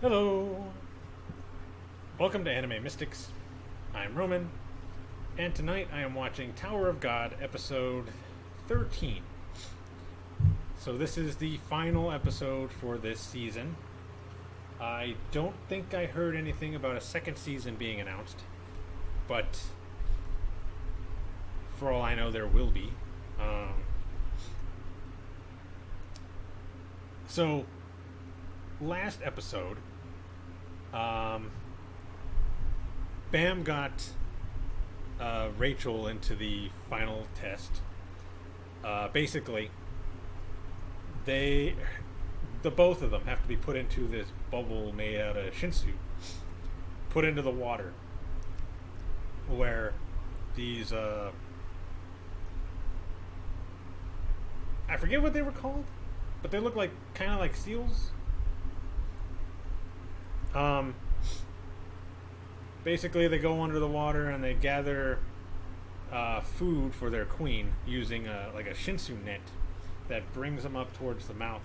Hello! Welcome to Anime Mystics. I'm Roman, and tonight I am watching Tower of God episode 13. So this is the final episode for this season. I don't think I heard anything about a second season being announced, but for all I know there will be. So last episode, Bam got Rachel into the final test. Basically, the both of them have to be put into this bubble made out of shinsu, put into the water, where these I forget what they were called, but they look like kind of like seals. Basically, they go under the water and they gather food for their queen using like a shinsu net that brings them up towards the mouth.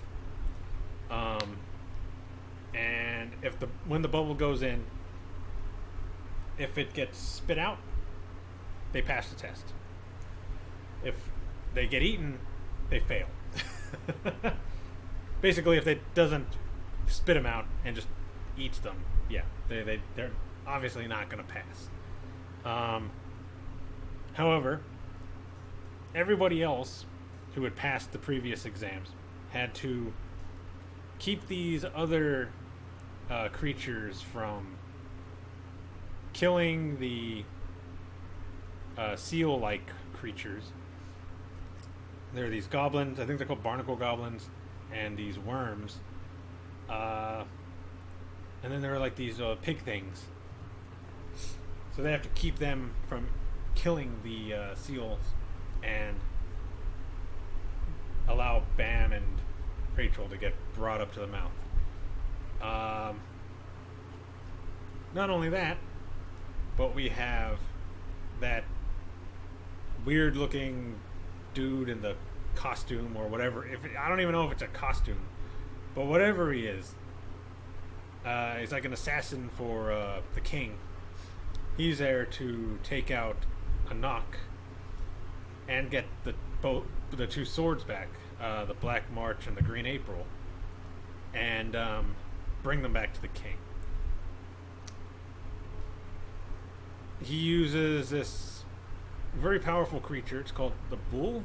And when the bubble goes in, if it gets spit out, they pass the test. If they get eaten, they fail. Basically, if it doesn't spit them out and just eats them, yeah, they're obviously not going to pass. However, everybody else who had passed the previous exams had to keep these other creatures from killing the seal-like creatures. There are these goblins, I think they're called barnacle goblins, and these worms. And then there are like these pig things. So they have to keep them from killing the seals and allow Bam and Rachel to get brought up to the mouth. Not only that, but we have that weird looking dude in the costume or whatever. I don't even know if it's a costume, but whatever he is, he's like an assassin for the king. He's there to take out Anak and get the two swords back, the Black March and the Green April, and bring them back to the king. He uses this very powerful creature. It's called the Bull.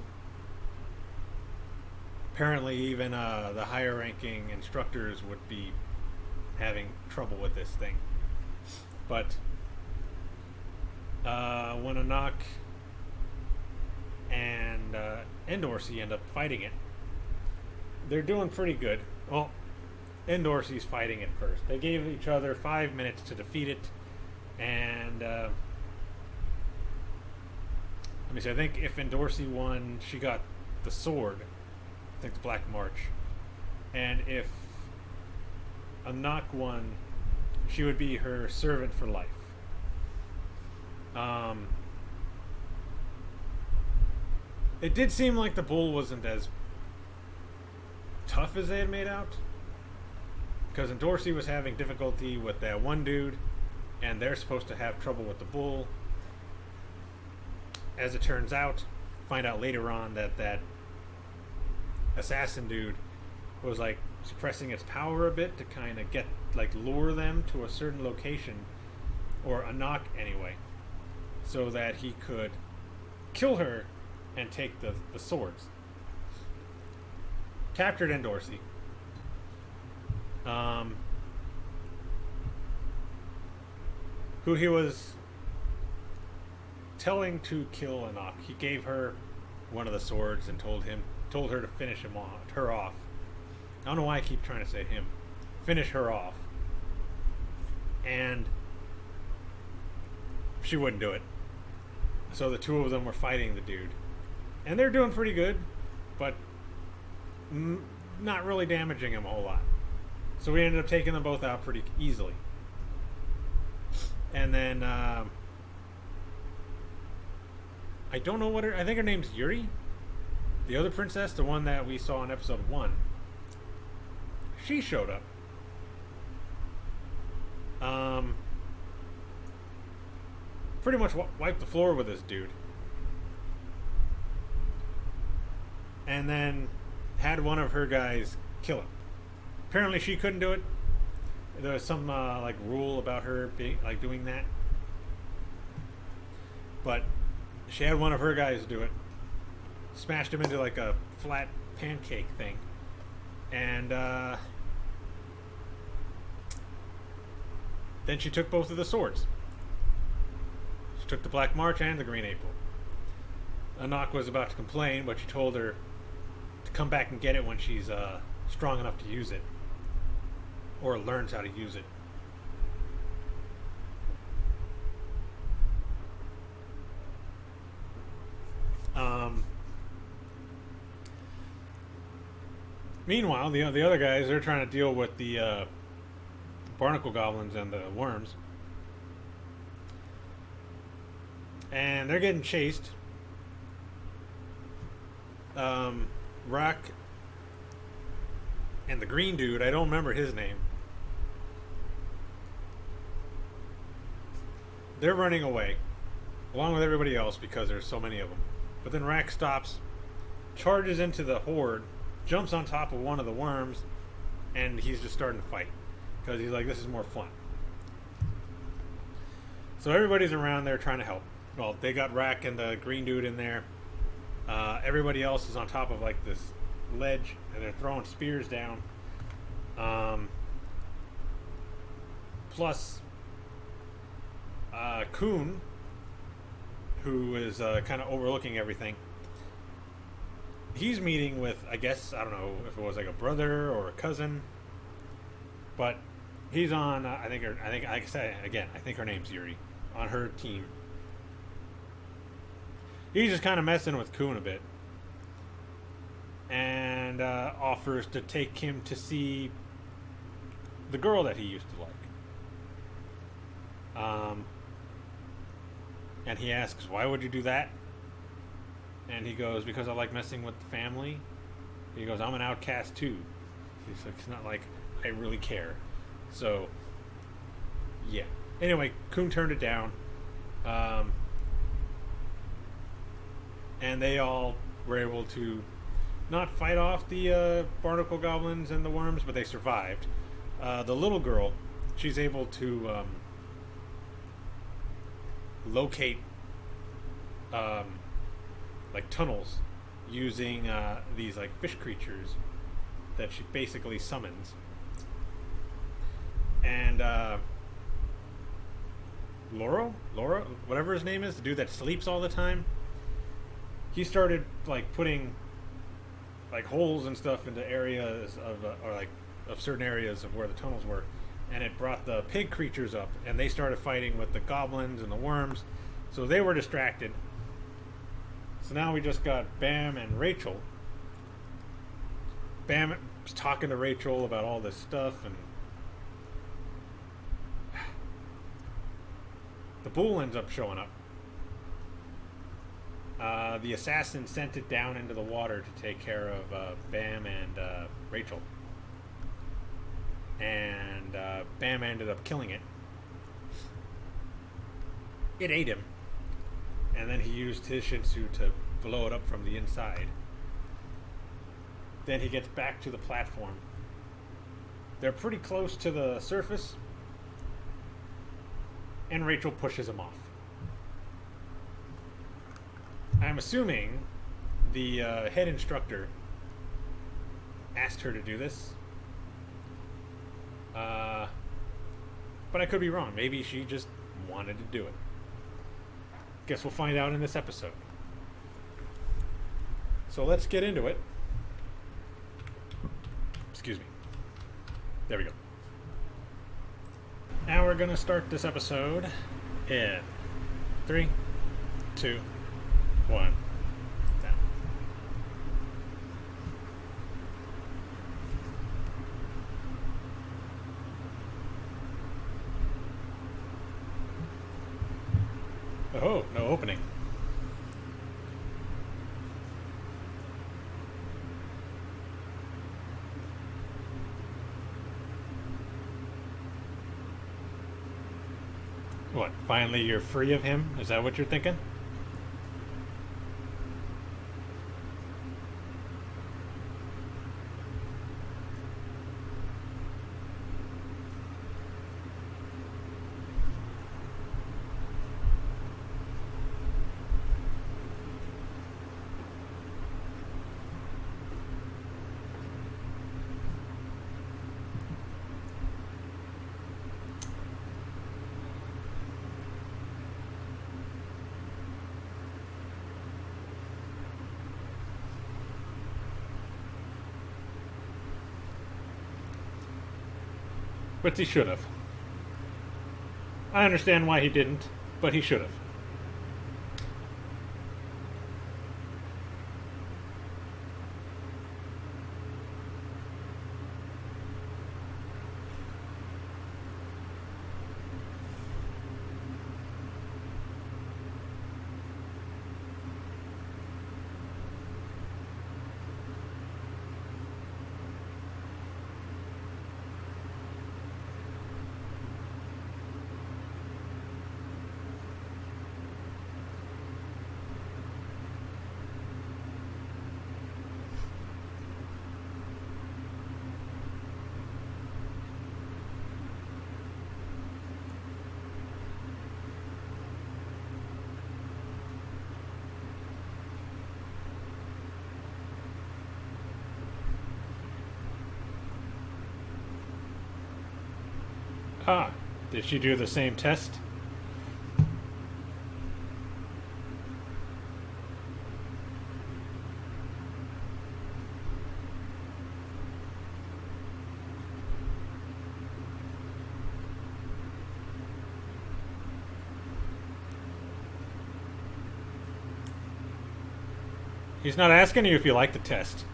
Apparently, even the higher-ranking instructors would be having trouble with this thing. But when Anak and Endorsey end up fighting it, they're doing pretty good. Well, Endorsey's fighting it first. They gave each other 5 minutes to defeat it, and let me see. I think if Endorsey won, she got the sword. I think the Black March, and if Anak won, she would be her servant for life. It did seem like the bull wasn't as tough as they had made out, because Dorsey was having difficulty with that one dude, and they're supposed to have trouble with the bull. As it turns out, find out later on that assassin dude was like suppressing its power a bit to kind of lure them to a certain location, or Anak anyway, so that he could kill her and take the swords. Captured Endorsey. Who he was telling to kill Anak. He gave her one of the swords and told her to finish her off. I don't know why I keep trying to say him. Finish her off. And she wouldn't do it. So the two of them were fighting the dude. And they're doing pretty good, but not really damaging him a whole lot. So we ended up taking them both out pretty easily. And then I don't know I think her name's Yuri. The other princess, the one that we saw in episode 1. She showed up. Um, pretty much wiped the floor with this dude. And then had one of her guys kill him. Apparently she couldn't do it. There was some like rule about her being like doing that. But she had one of her guys do it. Smashed him into like a flat pancake thing. And then she took both of the swords. She took the Black March and the Green April. Anak was about to complain, but she told her to come back and get it when she's strong enough to use it. Or learns how to use it. Meanwhile, the other guys, they're trying to deal with the barnacle goblins and the worms. And they're getting chased. Rock and the green dude, I don't remember his name. They're running away, along with everybody else because there's so many of them. But then Rack stops, charges into the horde, jumps on top of one of the worms, and he's just starting to fight. Because he's like, this is more fun. So everybody's around there trying to help. Well, they got Rack and the green dude in there. Everybody else is on top of like this ledge, and they're throwing spears down. Plus, Kuhn, who is kind of overlooking everything, he's meeting with, I guess, I don't know if it was like a brother or a cousin, but he's on. I think like I said again, I think her name's Yuri, on her team. He's just kind of messing with Kuhn a bit, and offers to take him to see the girl that he used to like. And he asks, why would you do that? And he goes, because I like messing with the family. He goes, I'm an outcast too. He's like, it's not like I really care. So, yeah. Anyway, Kuhn turned it down. And they all were able to not fight off the barnacle goblins and the worms, but they survived. The little girl, she's able to locate like tunnels using these like fish creatures that she basically summons. And Laura, whatever his name is, the dude that sleeps all the time, he started like putting like holes and stuff into areas of or like of certain areas of where the tunnels were, and it brought the pig creatures up, and they started fighting with the goblins and the worms, so they were distracted. So now we just got Bam and Rachel. Bam is talking to Rachel about all this stuff, and the bull ends up showing up. The assassin sent it down into the water to take care of Bam and Rachel. And Bam ended up killing it. It ate him. And then he used his Shinsu to blow it up from the inside. Then he gets back to the platform. They're pretty close to the surface. And Rachel pushes him off. I'm assuming the head instructor asked her to do this. But I could be wrong. Maybe she just wanted to do it. Guess we'll find out in this episode. So let's get into it. Excuse me. There we go. Now we're going to start this episode in 3, 2, 1. Down. Oh, no opening. What? Finally, you're free of him? Is that what you're thinking? But he should have. I understand why he didn't, but he should have. Ah, did she do the same test? He's not asking you if you like the test.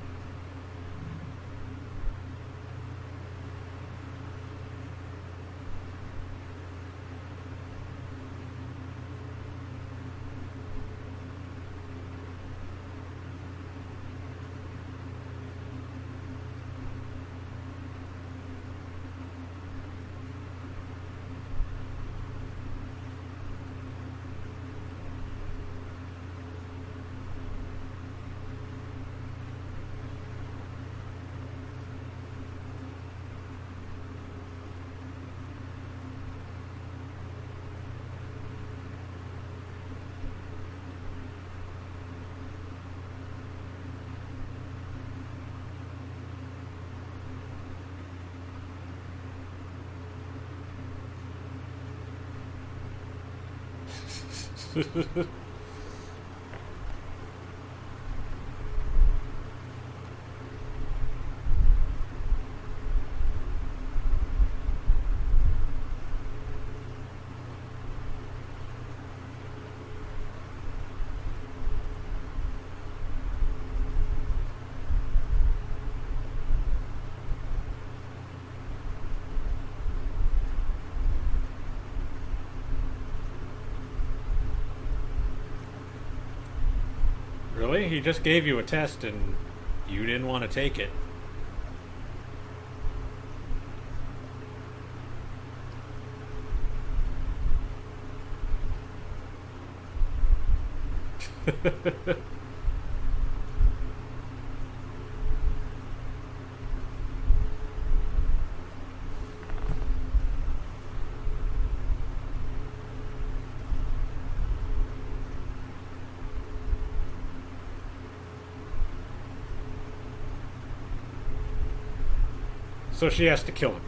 Really? He just gave you a test and you didn't want to take it. So she has to kill him.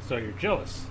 So you're jealous.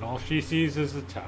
And all she sees is the tower.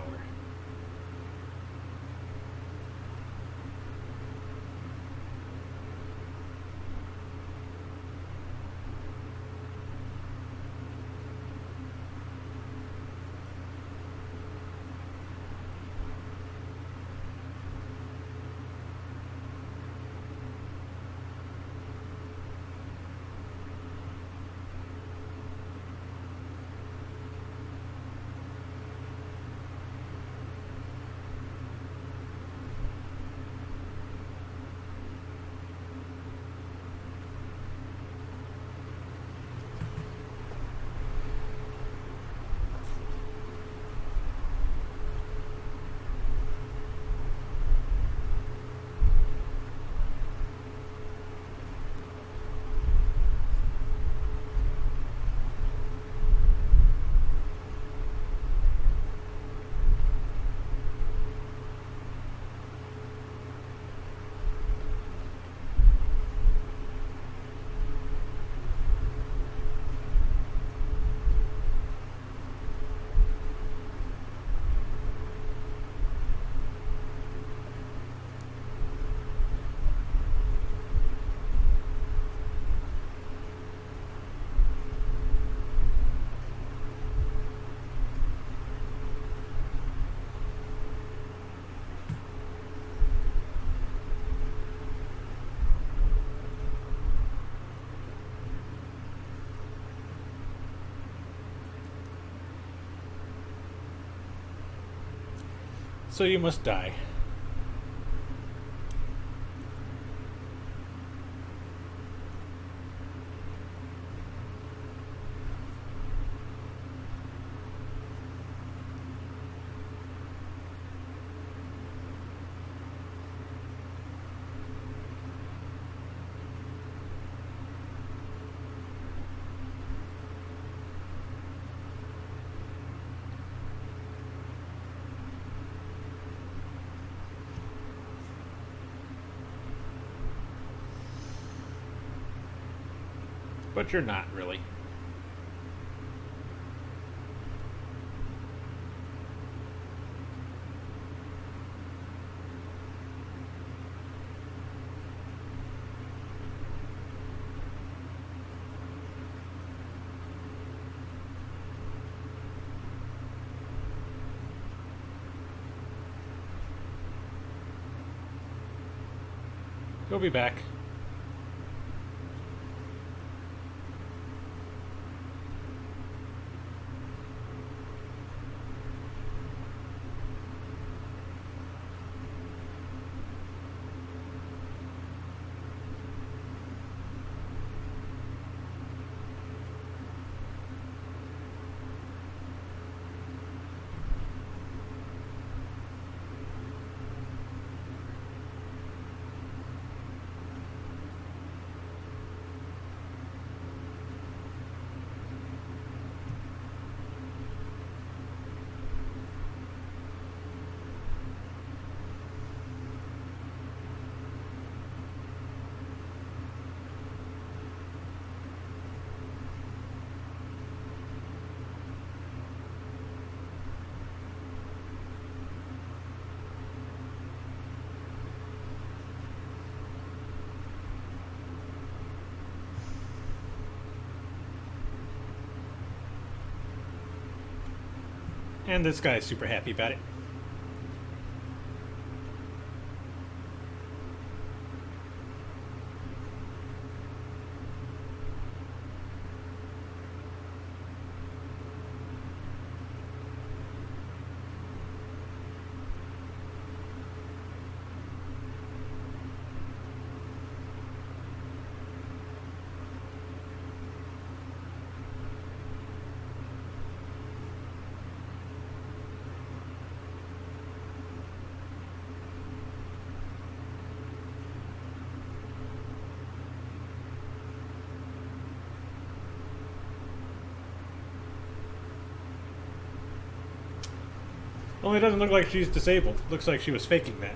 So you must die. But you're not really. He'll be back. And this guy's super happy about it. Only it doesn't look like she's disabled. It looks like she was faking that.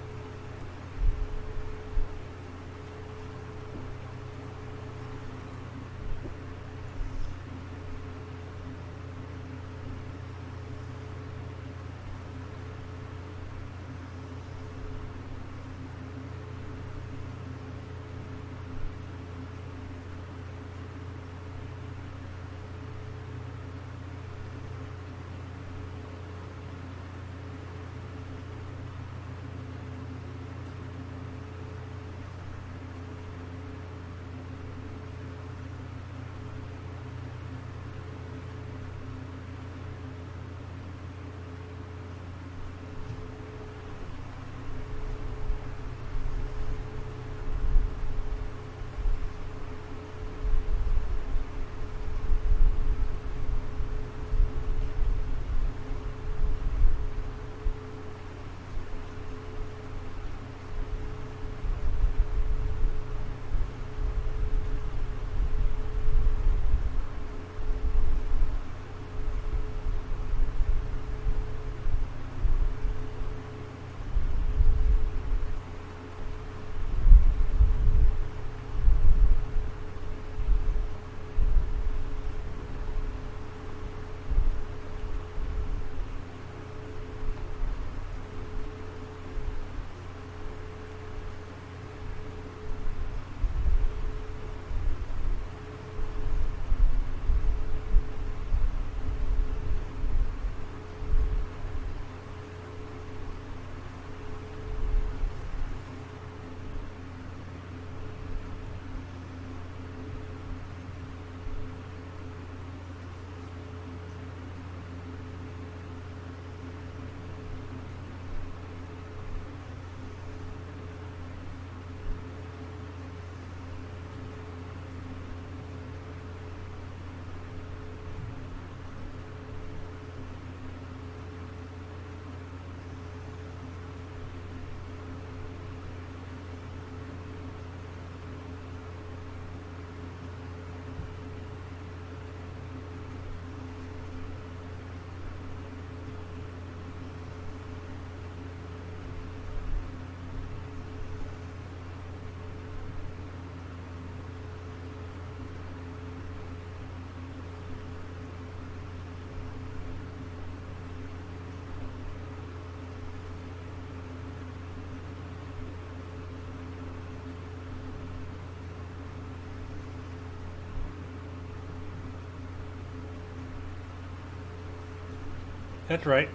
That's right.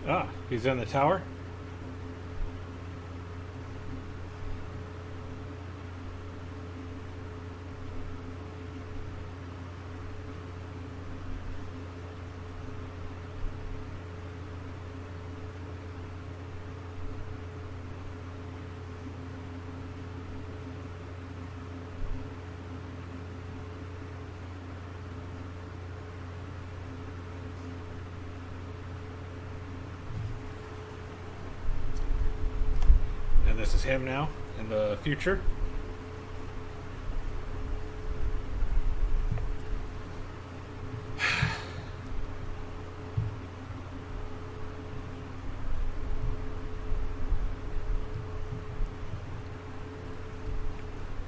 Ah, he's in the tower? And this is him now in the future.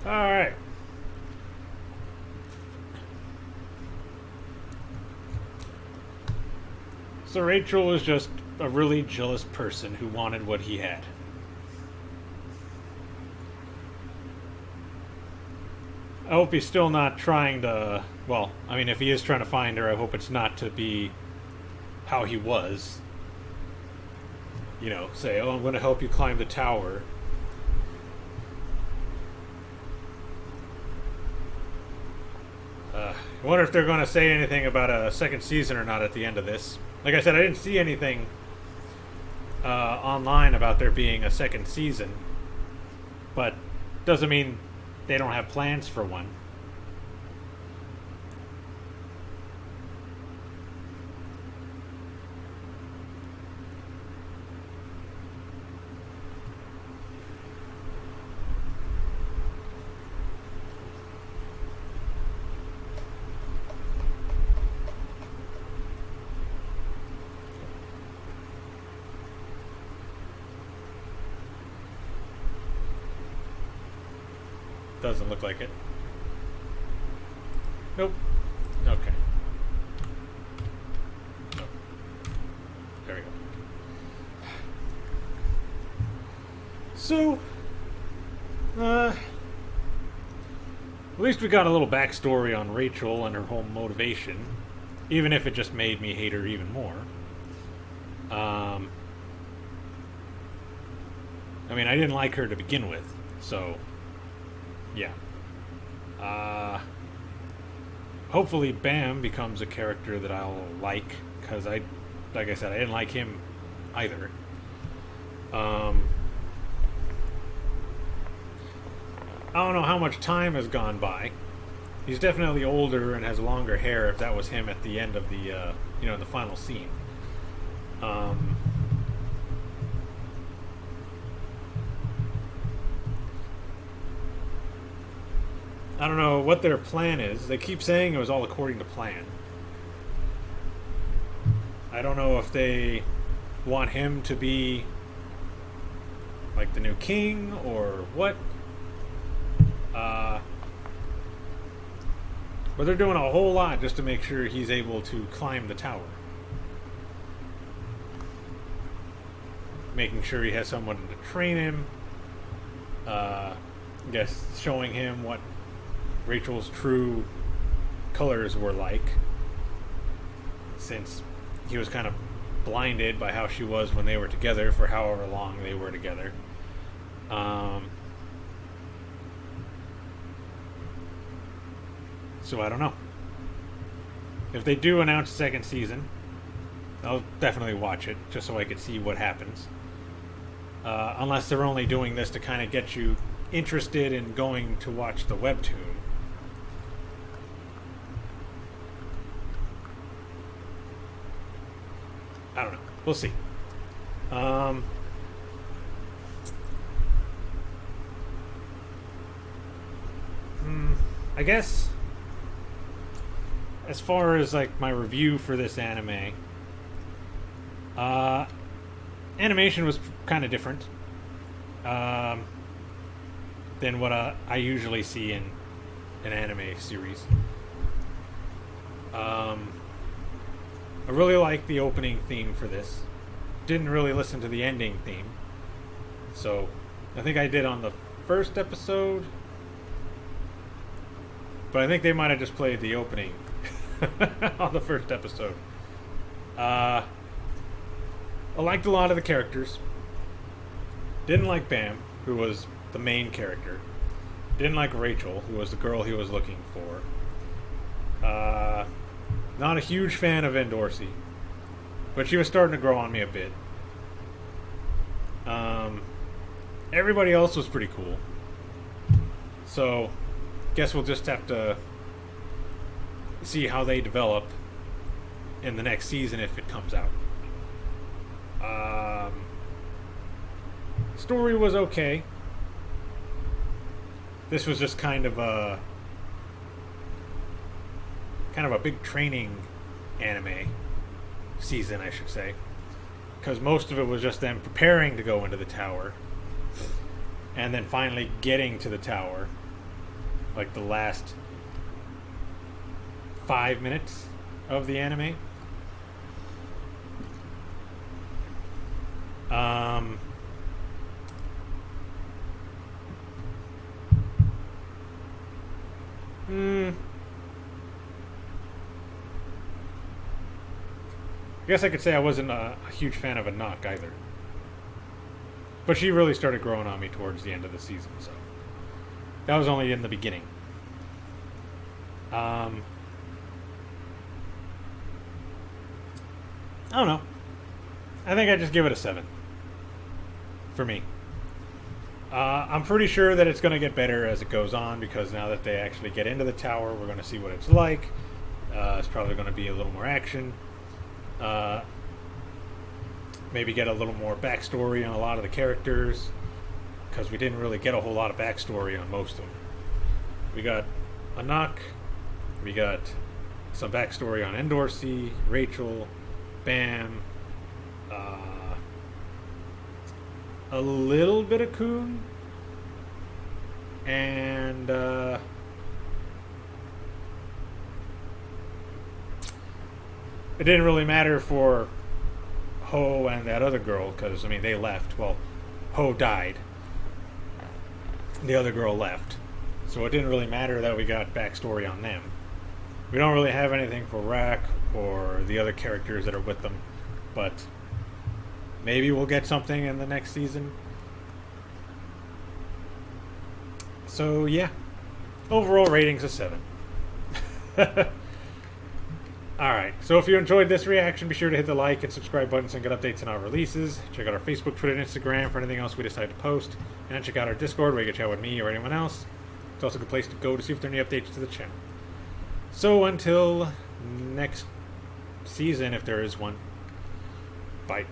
All right. So Rachel was just a really jealous person who wanted what he had. I hope he's still not trying to. Well, I mean, if he is trying to find her, I hope it's not to be how he was. You know, say, oh, I'm going to help you climb the tower. I wonder if they're going to say anything about a second season or not at the end of this. Like I said, I didn't see anything online about there being a second season, but doesn't mean they don't have plans for one. Doesn't look like it. Nope. Okay. Nope. There we go. So, at least we got a little backstory on Rachel and her whole motivation, even if it just made me hate her even more. I mean, I didn't like her to begin with, so yeah. Hopefully Bam becomes a character that I'll like, because like I said, I didn't like him either. I don't know how much time has gone by. He's definitely older and has longer hair, if that was him at the end of the, the final scene. I don't know what their plan is. They keep saying it was all according to plan. I don't know if they want him to be like the new king or what. But they're doing a whole lot just to make sure he's able to climb the tower. Making sure he has someone to train him. I guess showing him what Rachel's true colors were like, since he was kind of blinded by how she was when they were together for however long they were together. So I don't know. If they do announce a second season, I'll definitely watch it just so I could see what happens. Unless they're only doing this to kind of get you interested in going to watch the webtoon. I don't know. We'll see. I guess as far as like my review for this anime, animation was kind of different than what I usually see in an anime series. I really like the opening theme for this. Didn't really listen to the ending theme, so I think I did on the first episode, but I think they might have just played the opening on the first episode. I liked a lot of the characters. Didn't like Bam, who was the main character. Didn't like Rachel, who was the girl he was looking for. Not a huge fan of Endorsey, but she was starting to grow on me a bit. Everybody else was pretty cool. So, guess we'll just have to see how they develop in the next season if it comes out. Story was okay. This was just kind of a big training anime season, I should say, because most of it was just them preparing to go into the tower and then finally getting to the tower, like the last 5 minutes of the anime. I guess I could say I wasn't a huge fan of Anak either. But she really started growing on me towards the end of the season, so that was only in the beginning. I don't know. I think I'd just give it a 7. For me. I'm pretty sure that it's going to get better as it goes on, because now that they actually get into the tower, we're going to see what it's like. It's probably going to be a little more action. Maybe get a little more backstory on a lot of the characters, because we didn't really get a whole lot of backstory on most of them. We got Anak, we got some backstory on Endorsey, Rachel, Bam, a little bit of Kun, and it didn't really matter for Ho and that other girl, because I mean they left. Well, Ho died, the other girl left, so it didn't really matter that we got backstory on them. We don't really have anything for Rak or the other characters that are with them, but maybe we'll get something in the next season. So yeah, overall ratings a 7. Alright, so if you enjoyed this reaction, be sure to hit the like and subscribe buttons and get updates on our releases. Check out our Facebook, Twitter, and Instagram for anything else we decide to post. And check out our Discord where you can chat with me or anyone else. It's also a good place to go to see if there are any updates to the channel. So until next season, if there is one, bye.